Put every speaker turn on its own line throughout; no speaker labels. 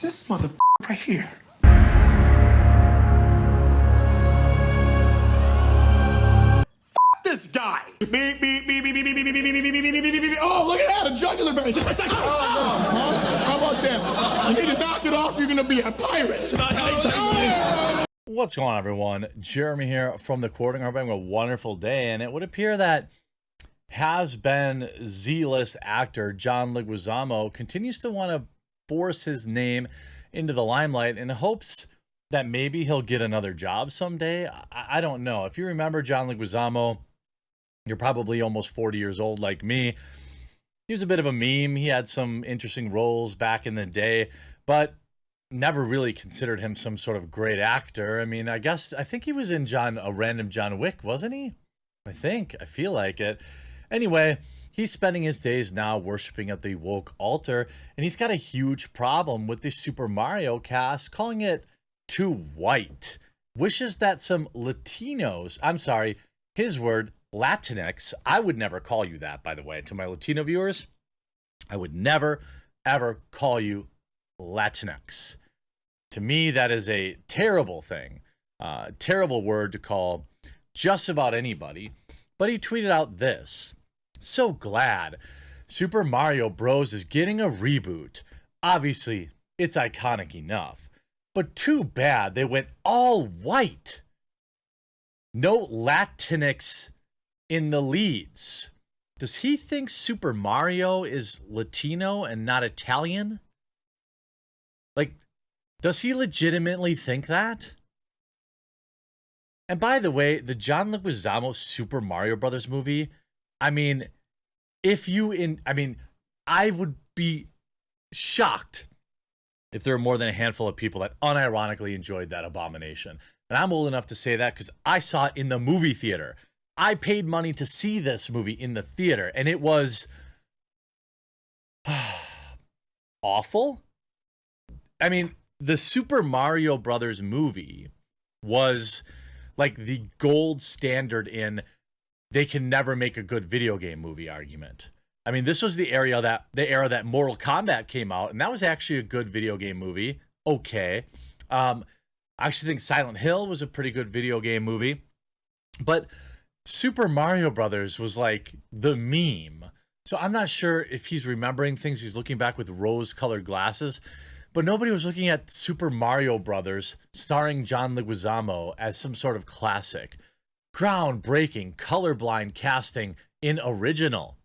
This mother right here. This guy. Beep, beep, beep, beep, beep, beep, beep, beep, beep, beep, beep, beep, beep, beep, beep. Oh, look at that, a jugular vein. How about that? You need to knock it off, you're gonna be a pirate.
What's going on, everyone? Jeremy here from The Quartering. I'm having a wonderful day, and it would appear that has-been Z-list actor John Leguizamo continues to want to force his name into the limelight in hopes that maybe he'll get another job someday. I don't know. If you remember John Leguizamo, you're probably almost 40 years old like me. He was a bit of a meme. He had some interesting roles back in the day, but never really considered him some sort of great actor. I mean, I think he was in a random John Wick, wasn't he? I feel like it. Anyway, he's spending his days now worshiping at the woke altar, and he's got a huge problem with the Super Mario cast, calling it too white. Wishes that some Latinos, his word, Latinx, I would never call you that, by the way, to my Latino viewers. I would never, ever call you Latinx. To me, that is a terrible thing, terrible word to call just about anybody. But he tweeted out this: "So glad Super Mario Bros. Is getting a reboot. Obviously, it's iconic enough, but too bad they went all white. No Latinx in the leads." Does he think Super Mario is Latino and not Italian? Like, does he legitimately think that? And by the way, the John Leguizamo Super Mario Brothers movie, I mean, I would be shocked if there were more than a handful of people that unironically enjoyed that abomination. And I'm old enough to say that because I saw it in the movie theater. I paid money to see this movie in the theater, and it was awful. I mean, the Super Mario Brothers movie was like the gold standard in they can never make a good video game movie argument. I mean, this was the era that Mortal Kombat came out, and that was actually a good video game movie. Okay. I actually think Silent Hill was a pretty good video game movie. But Super Mario Brothers was like the meme. So I'm not sure if he's remembering things. He's looking back with rose-colored glasses. But nobody was looking at Super Mario Brothers starring John Leguizamo as some sort of classic. Groundbreaking, colorblind casting in original.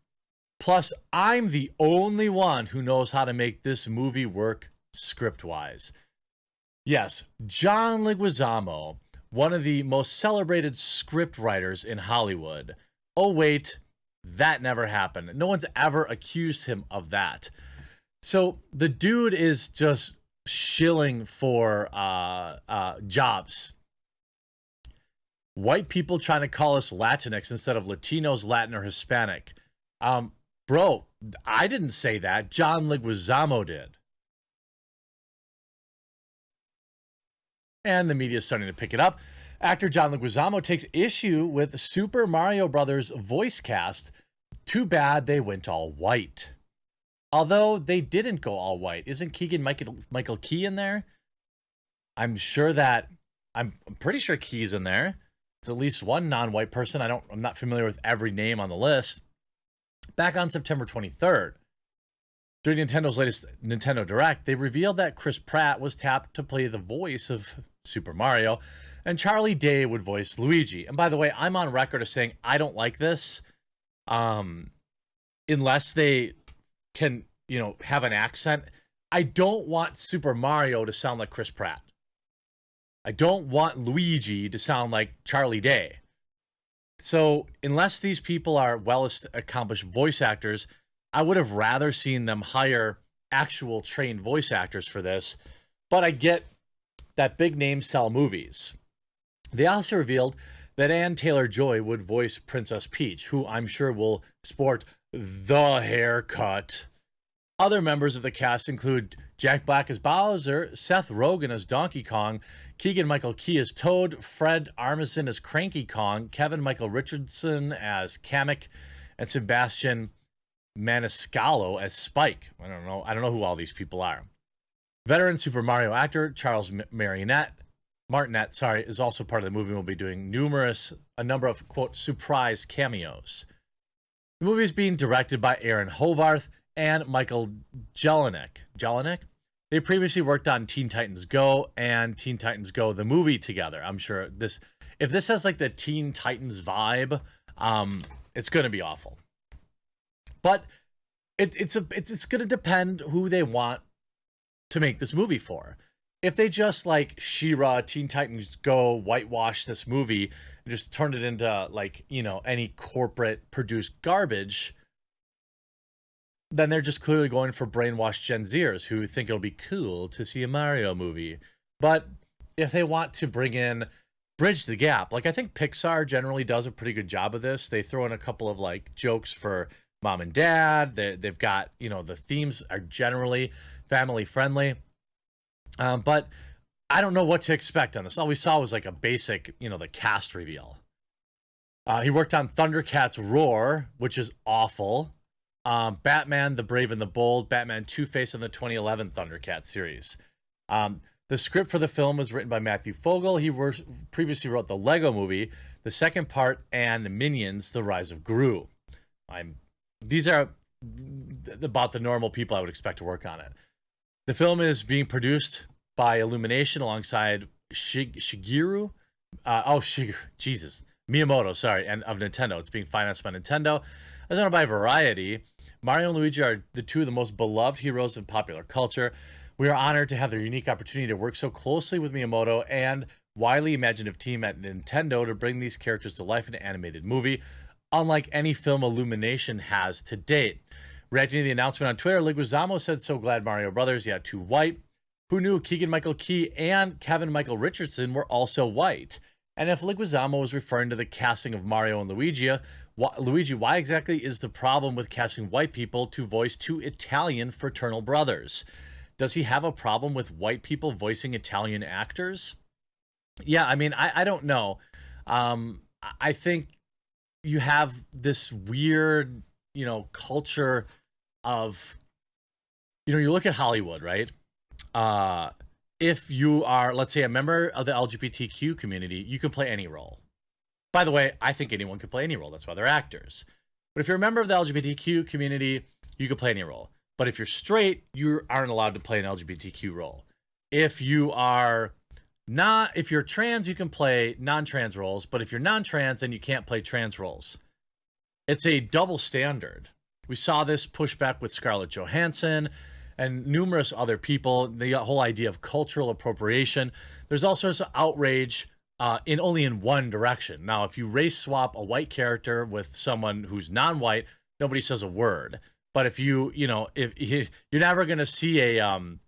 Plus, I'm the only one who knows how to make this movie work script-wise. Yes, John Leguizamo, one of the most celebrated script writers in Hollywood. Oh, wait, that never happened. No one's ever accused him of that. So the dude is just shilling for jobs. White people trying to call us Latinx instead of Latinos, Latin, or Hispanic. Bro, I didn't say that. John Leguizamo did. And the media is starting to pick it up. Actor John Leguizamo takes issue with Super Mario Brothers voice cast. Too bad they went all white. Although they didn't go all white. Isn't Keegan-Michael Key in there? I'm pretty sure Key's in there. It's at least one non-white person. I'm not familiar with every name on the list. Back on September 23rd, during Nintendo's latest Nintendo Direct, they revealed that Chris Pratt was tapped to play the voice of Super Mario, and Charlie Day would voice Luigi. And by the way, I'm on record as saying I don't like this, unless they can, have an accent. I don't want Super Mario to sound like Chris Pratt. I don't want Luigi to sound like Charlie Day. So unless these people are well-accomplished voice actors, I would have rather seen them hire actual trained voice actors for this. But I get that big names sell movies. They also revealed that Anne Taylor-Joy would voice Princess Peach, who I'm sure will sport the haircut. Other members of the cast include Jack Black as Bowser, Seth Rogen as Donkey Kong, Keegan-Michael Key as Toad, Fred Armisen as Cranky Kong, Kevin Michael Richardson as Kamek, and Sebastian Maniscalco as Spike. I don't know who all these people are. Veteran Super Mario actor Charles Martinet, is also part of the movie and will be doing a number of, quote, surprise cameos. The movie is being directed by Aaron Hovarth and Michael Jelinek. They previously worked on Teen Titans Go and Teen Titans Go, the movie, together. I'm sure if this has like the Teen Titans vibe, it's going to be awful. But it's going to depend who they want to make this movie for. If they just like She-Ra, Teen Titans Go, whitewash this movie and just turn it into like, any corporate produced garbage, then they're just clearly going for brainwashed Gen Zers who think it'll be cool to see a Mario movie. But if they want to bridge the gap, like I think Pixar generally does a pretty good job of this. They throw in a couple of like jokes for mom and dad. They've got, the themes are generally family friendly. But I don't know what to expect on this. All we saw was like a basic, the cast reveal. He worked on Thundercats Roar, which is awful. Batman, the Brave and the Bold, Batman Two-Face, and the 2011 Thundercats series. The script for the film was written by Matthew Fogel. He previously wrote the Lego Movie, the second part, and Minions: The Rise of Gru. These are about the normal people I would expect to work on it. The film is being produced by Illumination alongside Miyamoto, and of Nintendo. It's being financed by Nintendo. As known by Variety, Mario and Luigi are the two of the most beloved heroes in popular culture. We are honored to have the unique opportunity to work so closely with Miyamoto and widely imaginative team at Nintendo to bring these characters to life in an animated movie, unlike any film Illumination has to date. Reacting to the announcement on Twitter, Leguizamo said, "So glad Mario Brothers, too white. Who knew Keegan-Michael Key and Kevin Michael Richardson were also white?" And if Leguizamo was referring to the casting of Mario and Luigi, why exactly is the problem with casting white people to voice two Italian fraternal brothers? Does he have a problem with white people voicing Italian actors? Yeah, I don't know. I think you have this weird, culture of, you look at Hollywood, right? If you are, let's say, a member of the LGBTQ community, you can play any role. By the way, I think anyone can play any role. That's why they're actors. But if you're a member of the LGBTQ community, you can play any role. But if you're straight, you aren't allowed to play an LGBTQ role. If you're trans, you can play non-trans roles. But if you're non-trans, then you can't play trans roles. It's a double standard. We saw this pushback with Scarlett Johansson and numerous other people. The whole idea of cultural appropriation. There's all sorts of outrage only in one direction. Now, if you race swap a white character with someone who's non-white, nobody says a word. But if you're never going to see a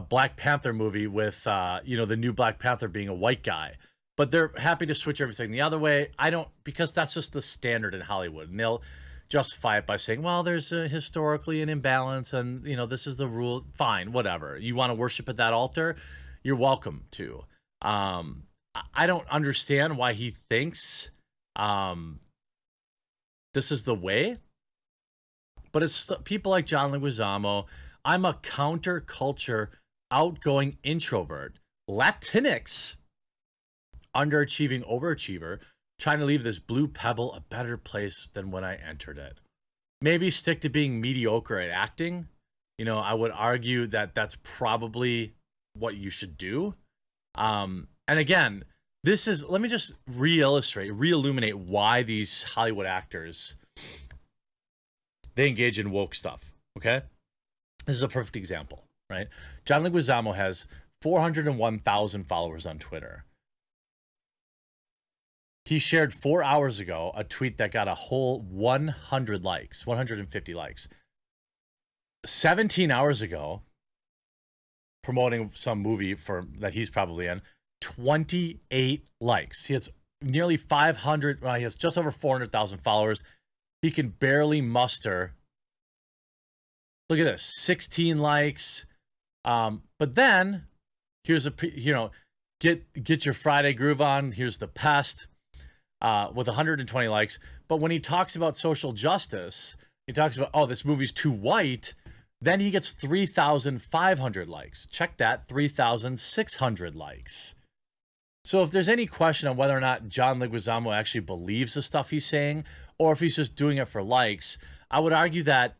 Black Panther movie with the new Black Panther being a white guy. But they're happy to switch everything the other way. Because that's just the standard in Hollywood. And they'll justify it by saying, well, there's historically an imbalance and, this is the rule. Fine, whatever. You want to worship at that altar? You're welcome to. I don't understand why he thinks this is the way. But it's people like John Leguizamo. I'm a counterculture, outgoing introvert, Latinx, underachieving overachiever, trying to leave this blue pebble a better place than when I entered it. Maybe stick to being mediocre at acting. I would argue that that's probably what you should do. And again, let me just re-illuminate why these Hollywood actors, they engage in woke stuff, okay? This is a perfect example, right? John Leguizamo has 401,000 followers on Twitter. He shared 4 hours ago a tweet that got a whole 150 likes. 17 hours ago, promoting some movie that he's probably in, 28 likes. He has nearly 500, he has just over 400,000 followers. He can barely muster, look at this, 16 likes. But then, here's get your Friday groove on. Here's The Pest. with 120 likes. But when he talks about social justice, he talks about, oh, this movie's too white. Then he gets 3,500 likes. Check that, 3,600 likes. So if there's any question on whether or not John Leguizamo actually believes the stuff he's saying, or if he's just doing it for likes, I would argue that,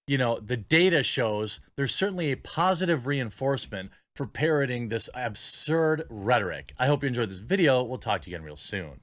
you know, the data shows there's certainly a positive reinforcement for parroting this absurd rhetoric. I hope you enjoyed this video. We'll talk to you again real soon.